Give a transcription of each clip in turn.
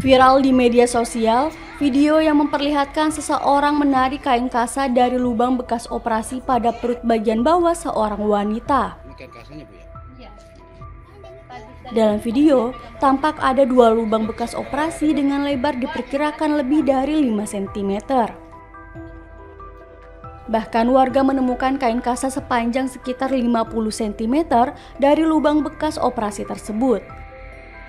Viral di media sosial, video yang memperlihatkan seseorang menarik kain kasa dari lubang bekas operasi pada perut bagian bawah seorang wanita. Dalam video, tampak ada 2 lubang bekas operasi dengan lebar diperkirakan lebih dari 5 cm. Bahkan warga menemukan kain kasa sepanjang sekitar 50 cm dari lubang bekas operasi tersebut.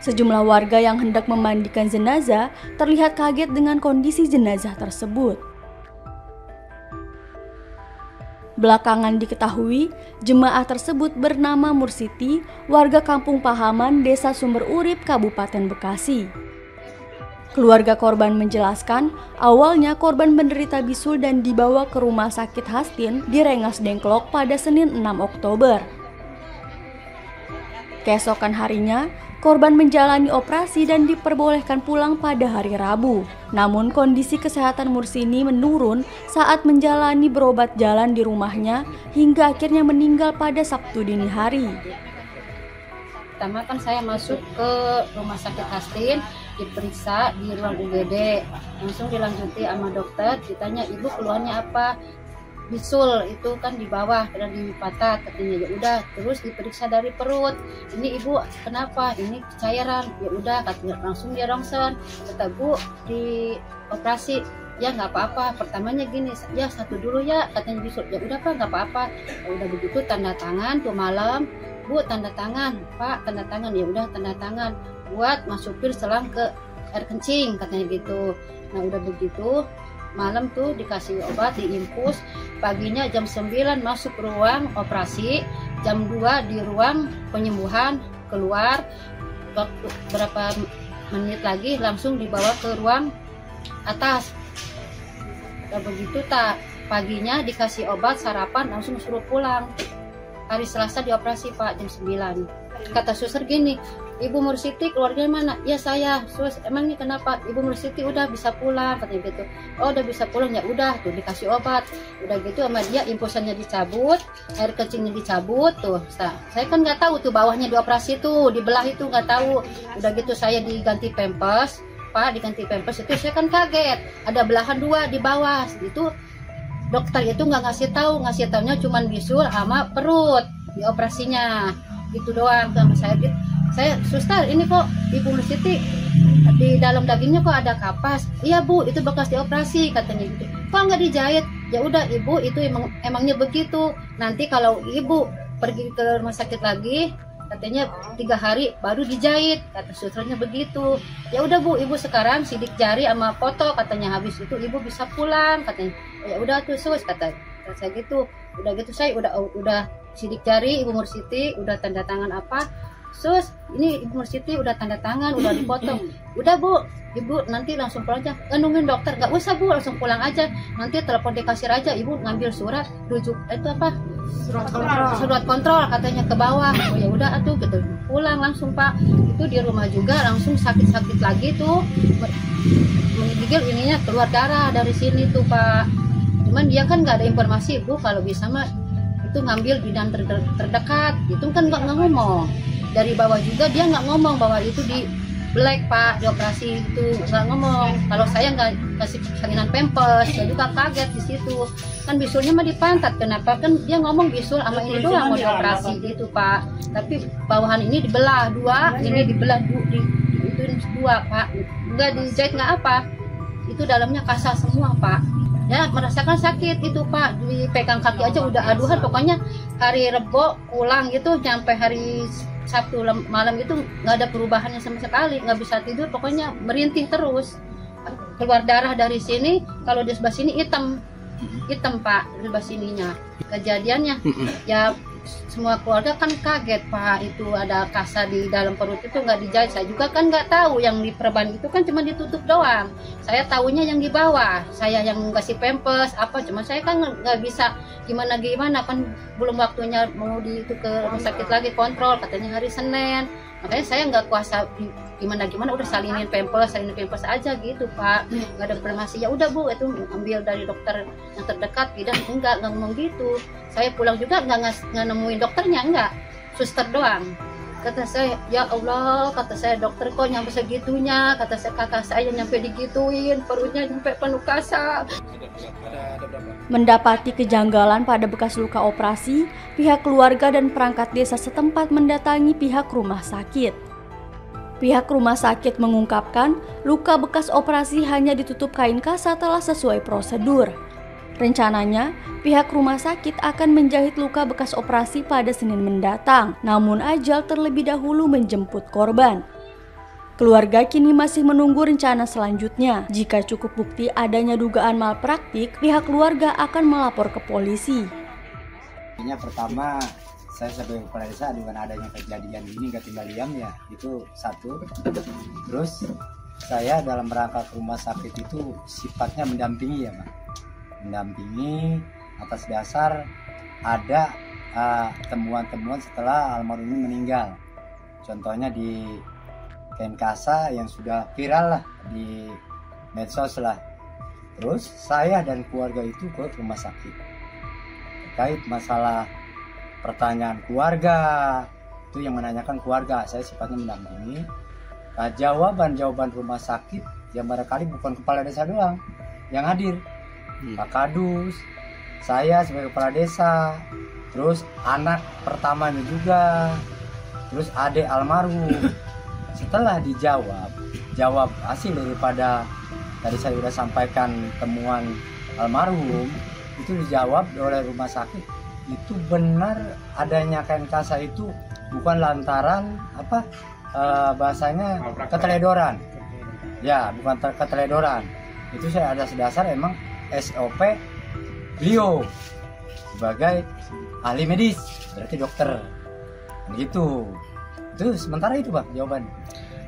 Sejumlah warga yang hendak memandikan jenazah terlihat kaget dengan kondisi jenazah tersebut. Belakangan diketahui, jemaah tersebut bernama Mursiti, warga Kampung Pahaman, Desa Sumber Urip, Kabupaten Bekasi. Keluarga korban menjelaskan, awalnya korban menderita bisul dan dibawa ke Rumah Sakit Hastin di Rengas Dengklok pada Senin 6 Oktober. Keesokan harinya, korban menjalani operasi dan diperbolehkan pulang pada hari Rabu. Namun kondisi kesehatan Mursini menurun saat menjalani berobat jalan di rumahnya hingga akhirnya meninggal pada Sabtu dini hari. Pertama kan saya masuk ke Rumah Sakit Hastin, diperiksa di ruang UGD, langsung dilanjuti sama dokter, ditanya ibu keluhannya apa, bisul itu kan di bawah dan di patah, katanya ya udah, terus diperiksa dari perut, ini ibu kenapa, ini cairan, ya udah, katanya langsung dia rongsen, kata bu di operasi, ya nggak apa-apa, pertamanya gini, ya satu dulu ya, katanya bisul, ya udah pak nggak apa-apa, ya udah begitu tanda tangan tuh malam, bu tanda tangan, pak tanda tangan, ya udah tanda tangan, buat masukin selang ke air kencing, katanya gitu. Nah udah begitu malam tuh dikasih obat, diinfus, paginya jam 9 masuk ruang operasi, jam 2 di ruang penyembuhan, keluar berapa menit lagi langsung dibawa ke ruang atas. Udah begitu paginya dikasih obat, sarapan, langsung suruh pulang. Hari Selasa dioperasi pak jam 9. Kata suster gini, Ibu Mursiti keluarganya mana? Ya saya. Sus, emang ini kenapa? Ibu Mursiti udah bisa pulang, katanya gitu. Oh udah bisa pulang, ya udah tuh dikasih obat. Udah gitu sama dia infusannya dicabut, air kencingnya dicabut tuh. Saya kan nggak tahu tuh bawahnya dioperasi tuh, dibelah itu nggak tahu. Udah gitu saya diganti pampers, pak diganti pampers itu saya kan kaget. Ada belahan 2 di bawah itu. Dokter itu nggak ngasih taunya cuman bisul sama perut di operasinya. Gitu doang sama saya suster ini kok Ibu Mursiti di dalam dagingnya kok ada kapas. Iya bu, itu bekas dioperasi, katanya gitu. Kok nggak dijahit? Ya udah ibu, itu emangnya begitu. Nanti kalau ibu pergi ke rumah sakit lagi, katanya 3 hari baru dijahit, kata susternya begitu. Ya udah bu, ibu sekarang sidik jari sama foto, katanya habis itu ibu bisa pulang, katanya. Ya udah tuh sus, kata saya gitu. Udah gitu saya udah sidik jari Ibu Mursiti, udah tanda tangan apa, sus ini Ibu Mursiti udah tanda tangan, udah dipotong. Udah bu, ibu nanti langsung pulang aja, nungguin dokter, nggak usah bu, langsung pulang aja, nanti telepon di kasir aja, ibu ngambil surat rujuk itu apa, surat kontrol katanya ke bawah. Oh ya udah atuh gitu, pulang langsung pak. Itu di rumah juga langsung sakit lagi tuh, menggigil ininya keluar darah dari sini tuh pak. Cuman dia kan nggak ada informasi bu, kalau bisa mah itu ngambil bidan terdekat, itu kan nggak ngomong. Dari bawah juga dia nggak ngomong bahwa itu di black pak, di operasi itu nggak ngomong. Kalau saya nggak kasih salinan pampers, saya juga kaget di situ. Kan bisulnya mah di pantat, kenapa kan dia ngomong bisul sama ini doang mau dioperasi gitu pak. Tapi bawahan ini dibelah 2, ini dibelah itu 2 pak. Nggak dijahit nggak apa, itu dalamnya kasar semua pak. Ya merasakan sakit itu pak, dipegang kaki aja udah aduhan. Pokoknya hari Rebo pulang gitu, sampai hari Sabtu malam itu nggak ada perubahannya sama sekali, nggak bisa tidur, pokoknya merintih terus, keluar darah dari sini. Kalau di sebelah sini hitam pak, di sebelah sininya. Kejadiannya ya semua keluarga kan kaget, Pak, itu ada kasa di dalam perut itu nggak dijahit. Saya juga kan nggak tahu, yang di perban itu kan cuma ditutup doang. Saya tahunya yang di bawah, saya yang ngasih pampers apa, cuma saya kan nggak bisa gimana kan belum waktunya mau itu ke rumah sakit lagi kontrol, katanya hari Senin. Makanya saya nggak kuasa gimana udah salinin pampers aja gitu, Pak. Nggak ada informasi, ya udah Bu, itu ambil dari dokter yang terdekat. Enggak ngomong gitu. Saya pulang juga nggak nemuin dokternya, enggak, suster doang. Kata saya, ya Allah, kata saya, dokter kok nyampe segitunya, kata saya, kakak saya nyampe digituin, perutnya sampai penuh kasa. Mendapati kejanggalan pada bekas luka operasi, pihak keluarga dan perangkat desa setempat mendatangi pihak rumah sakit. Pihak rumah sakit mengungkapkan luka bekas operasi hanya ditutup kain kasa telah sesuai prosedur. Rencananya, pihak rumah sakit akan menjahit luka bekas operasi pada Senin mendatang, namun ajal terlebih dahulu menjemput korban. Keluarga kini masih menunggu rencana selanjutnya. Jika cukup bukti adanya dugaan malpraktik, pihak keluarga akan melapor ke polisi. Pertama, saya sebagai kepala desa dengan adanya kejadian ini nggak tinggal diam ya, itu satu. Terus saya dalam rangka ke rumah sakit itu sifatnya mendampingi ya, Pak. Mendampingi atas dasar ada temuan-temuan setelah almarhum ini meninggal. Contohnya di kain kasa yang sudah viral lah di medsos lah. Terus saya dan keluarga itu ke rumah sakit terkait masalah pertanyaan keluarga, itu yang menanyakan keluarga, saya sifatnya mendampingi. Nah, jawaban rumah sakit yang barangkali bukan kepala desa doang yang hadir, Pak Kadus, saya sebagai kepala desa, terus anak pertamanya juga, terus adik almarhum. Setelah jawab hasil daripada tadi saya sudah sampaikan temuan almarhum, itu dijawab oleh rumah sakit, itu benar adanya kain kasa itu bukan lantaran bahasanya keteledoran. Ya, bukan keteledoran. Itu saya ada dasar emang SOP beliau sebagai ahli medis, berarti dokter. Gitu. Itu sementara itu, Pak, jawaban.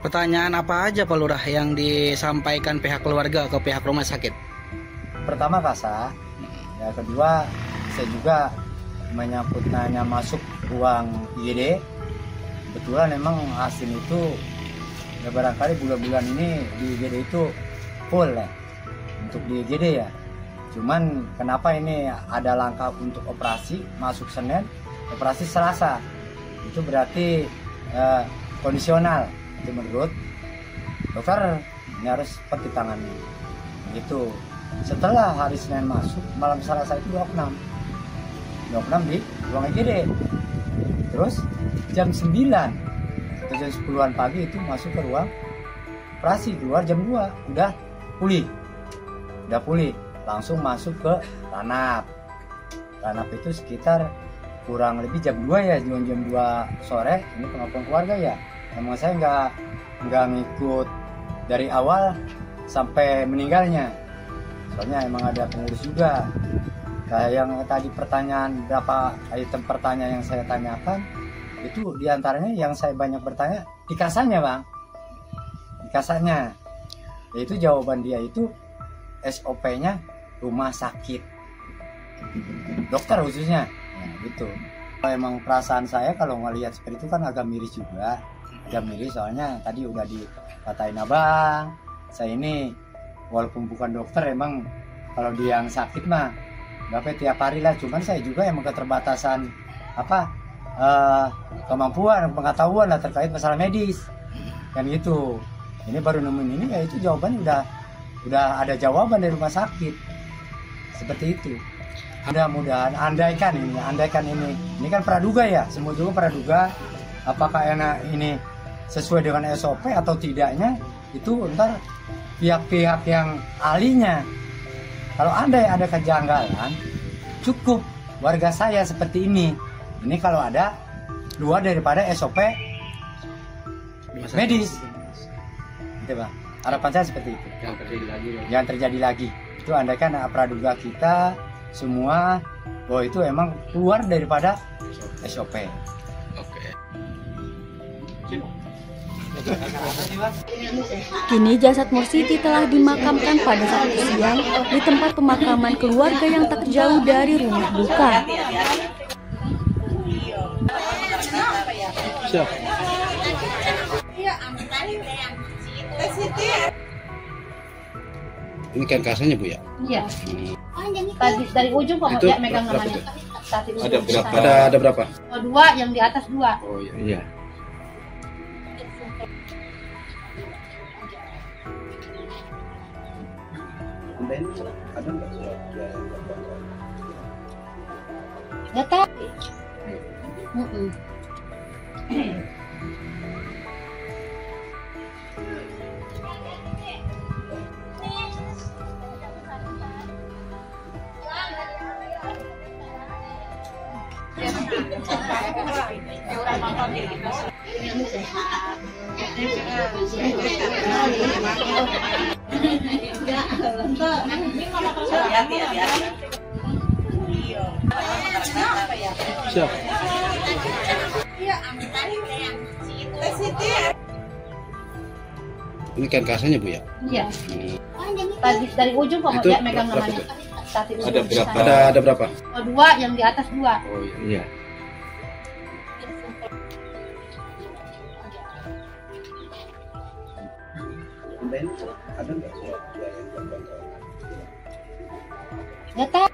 Pertanyaan apa aja Pak Lurah yang disampaikan pihak keluarga ke pihak rumah sakit? Pertama kasa, ya kedua saya juga menyangkut nanya masuk ruang IGD. Kebetulan memang hasil itu ya barangkali bulan-bulan ini di IGD itu full ya, untuk di IGD ya. Cuman kenapa ini ada langkah untuk operasi masuk Senin, operasi Selasa, itu berarti kondisional. Itu menurut dokter ini harus seperti tangannya gitu. Setelah hari Senin masuk, malam Selasa itu 26 di ruang IGD. Terus jam 9 atau jam 10-an pagi itu masuk ke ruang operasi, keluar jam 2 udah pulih, langsung masuk ke Ranap itu sekitar kurang lebih jam 2 ya, jam 2 sore. Ini pengakuan keluarga ya, emang saya nggak ngikut dari awal sampai meninggalnya, soalnya emang ada pengurus juga. Kayak yang tadi pertanyaan, berapa item pertanyaan yang saya tanyakan, itu diantaranya yang saya banyak bertanya di kasanya, Bang, di kasanya. Yaitu jawaban dia itu SOP-nya rumah sakit, dokter khususnya ya, gitu. Emang perasaan saya kalau ngelihat seperti itu kan agak miris juga, soalnya tadi udah dikatain abang, saya ini walaupun bukan dokter, emang kalau dia yang sakit mah berapa tiap hari lah, cuman saya juga emang keterbatasan kemampuan pengetahuan lah terkait masalah medis kan gitu. Ini baru nemuin ini, ya itu jawabannya udah ada jawaban dari rumah sakit seperti itu. Mudah-mudahan andaikan ini kan praduga ya, semua juga praduga, apakah ini sesuai dengan SOP atau tidaknya itu ntar pihak-pihak yang ahlinya. Kalau andai ada kejanggalan, cukup warga saya seperti ini kalau ada luar daripada SOP medis, gitu, Pak. Harapan saya seperti itu. Jangan terjadi lagi. Itu andaikan praduga kita semua bahwa itu emang keluar daripada SOP. Oke. Kini jasad Mursiti telah dimakamkan pada Sabtu siang di tempat pemakaman keluarga yang tak jauh dari rumah duka. Siap. Ini kan kasanya Bu ya? Iya. Tadi dari ujung kok ya megang namanya. Ada berapa? Ada berapa? Oh, 2, yang di atas 2. Oh iya. Nggak tahu. Siap. Ini kan kasanya Bu ya? Iya. Tadi dari ujung kok ya megang namanya. Ada berapa? Ada berapa? Oh, 2, yang di atas 2. Oh iya. Nggak tahu.